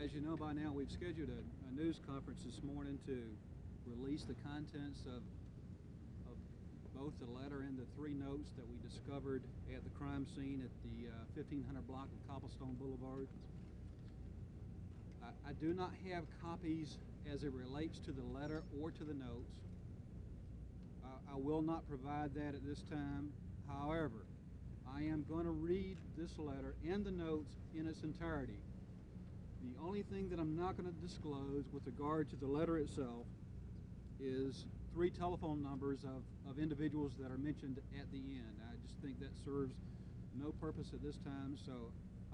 As you know by now, we've scheduled a news conference this morning to release the contents of both the letter and the 3 notes that we discovered at the crime scene at the 1500 block of Cobblestone Boulevard. I do not have copies as it relates to the letter or to the notes. I will not provide that at this time. However, I am going to read this letter and the notes in its entirety. The only thing that I'm not going to disclose with regard to the letter itself is 3 telephone numbers of individuals that are mentioned at the end. I just think that serves no purpose at this time, so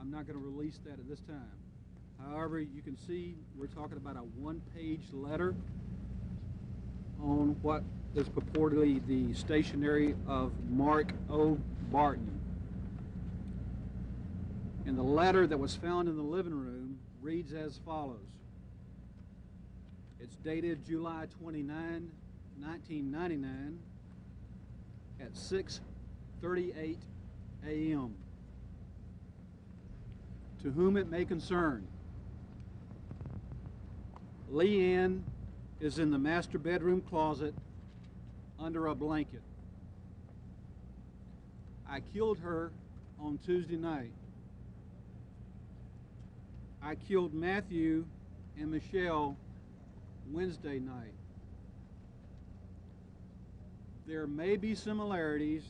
I'm not going to release that at this time. However, you can see we're talking about a 1-page letter on what is purportedly the stationery of Mark O. Barton. And the letter that was found in the living room reads as follows. It's dated July 29, 1999 at 6:38 a.m. To whom it may concern, Leanne is in the master bedroom closet under a blanket. I killed her on Tuesday night. I killed Matthew and Michelle Wednesday night. There may be similarities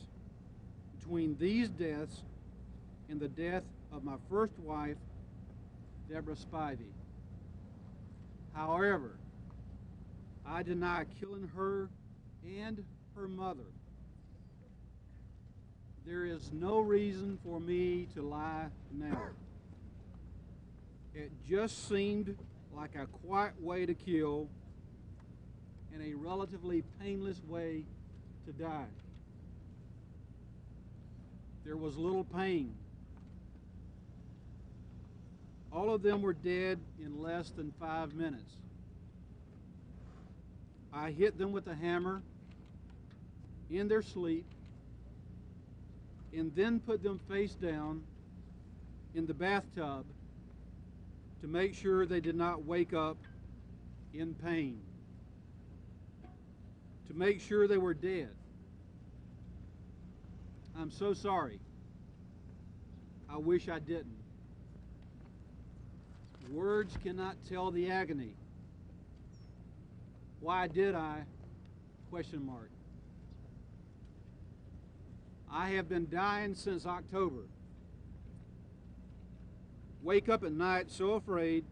between these deaths and the death of my first wife, Deborah Spivey. However, I deny killing her and her mother. There is no reason for me to lie now. It just seemed like a quiet way to kill and a relatively painless way to die. There was little pain. All of them were dead in less than 5 minutes. I hit them with a hammer in their sleep and then put them face down in the bathtub to make sure they did not wake up in pain, to make sure they were dead. I'm so sorry. I wish I didn't. Words cannot tell the agony. Why did I? Question mark. I have been dying since October. Wake up at night so afraid,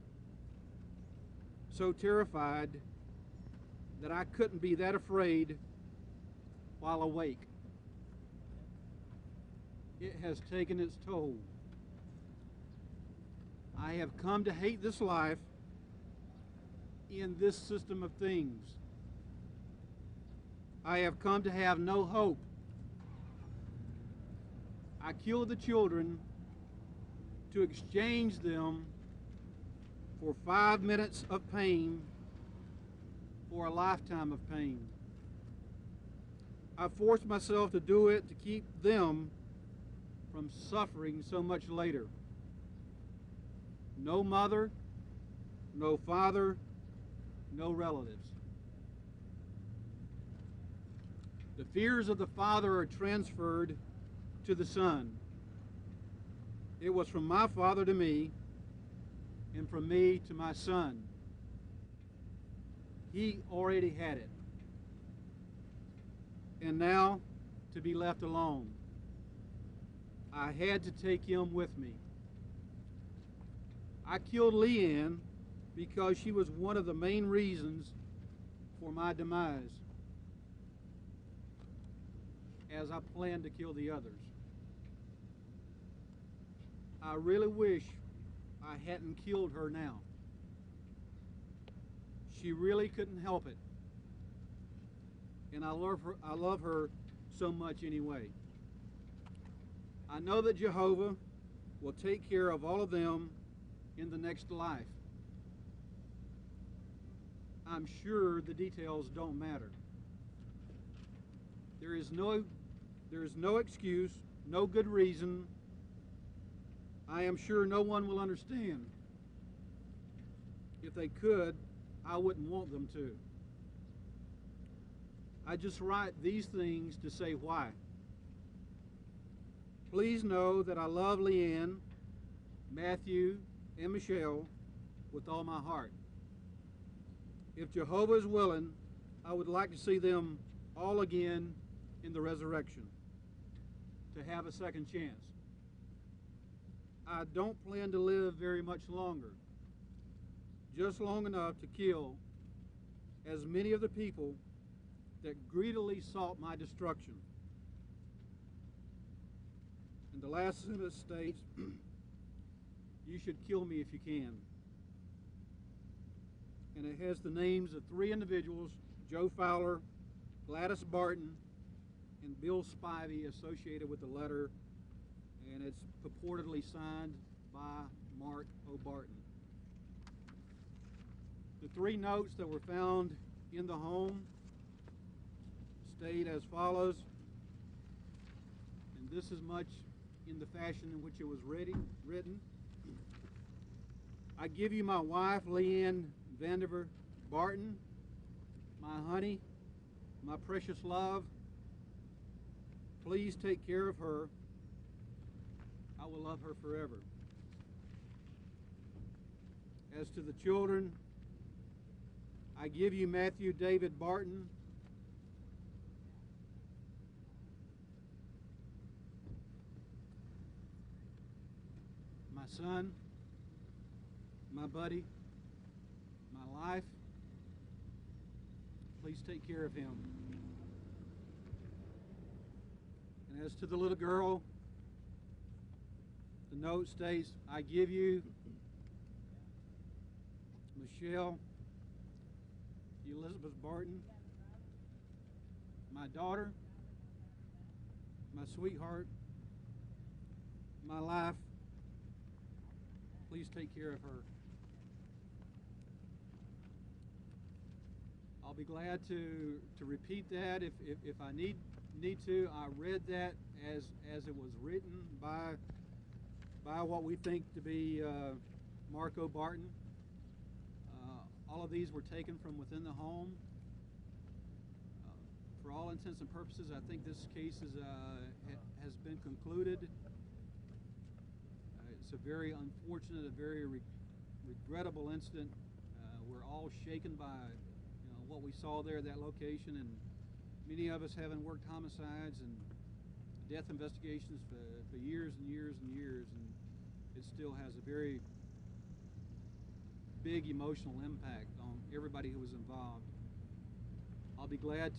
so terrified that I couldn't be that afraid while awake. It has taken its toll. I have come to hate this life in this system of things. I have come to have no hope. I killed the children to exchange them for 5 minutes of pain for a lifetime of pain. I forced myself to do it to keep them from suffering so much later. No mother, no father, no relatives. The fears of the father are transferred to the son. It was from my father to me, and from me to my son. He already had it. And now, to be left alone. I had to take him with me. I killed Leanne because she was one of the main reasons for my demise, as I planned to kill the others. I really wish I hadn't killed her now. She really couldn't help it. And I love her so much anyway. I know that Jehovah will take care of all of them in the next life. I'm sure the details don't matter. There is no excuse, no good reason. I am sure no one will understand. if they could, I wouldn't want them to. I just write these things to say why. Please know that I love Leanne, Matthew, and Michelle with all my heart. If Jehovah is willing, I would like to see them all again in the resurrection, to have a second chance. I don't plan to live very much longer, just long enough to kill as many of the people that greedily sought my destruction. And the last sentence states, you should kill me if you can. And it has the names of 3 individuals, Joe Fowler, Gladys Barton, and Bill Spivey, associated with the letter, and it's purportedly signed by Mark Barton. The 3 notes that were found in the home state as follows, and this is much in the fashion in which it was written. I give you my wife, Leanne Vandiver Barton, my honey, my precious love. Please take care of her. I will love her forever. As to the children, I give you Matthew David Barton, my son, my buddy, my life. Please take care of him. And as to the little girl, the note states, I give you Michelle Elizabeth Barton, my daughter, my sweetheart, my life. Please take care of her. I'll be glad to repeat that if I need to. I read that as it was written by what we think to be Mark Barton. All of these were taken from within the home. For all intents and purposes, I think this case has been concluded. It's a very unfortunate, a very regrettable incident. We're all shaken by what we saw there at that location, and many of us having worked homicides and death investigations for years and years and years, and it still has a very big emotional impact on everybody who was involved. I'll be glad to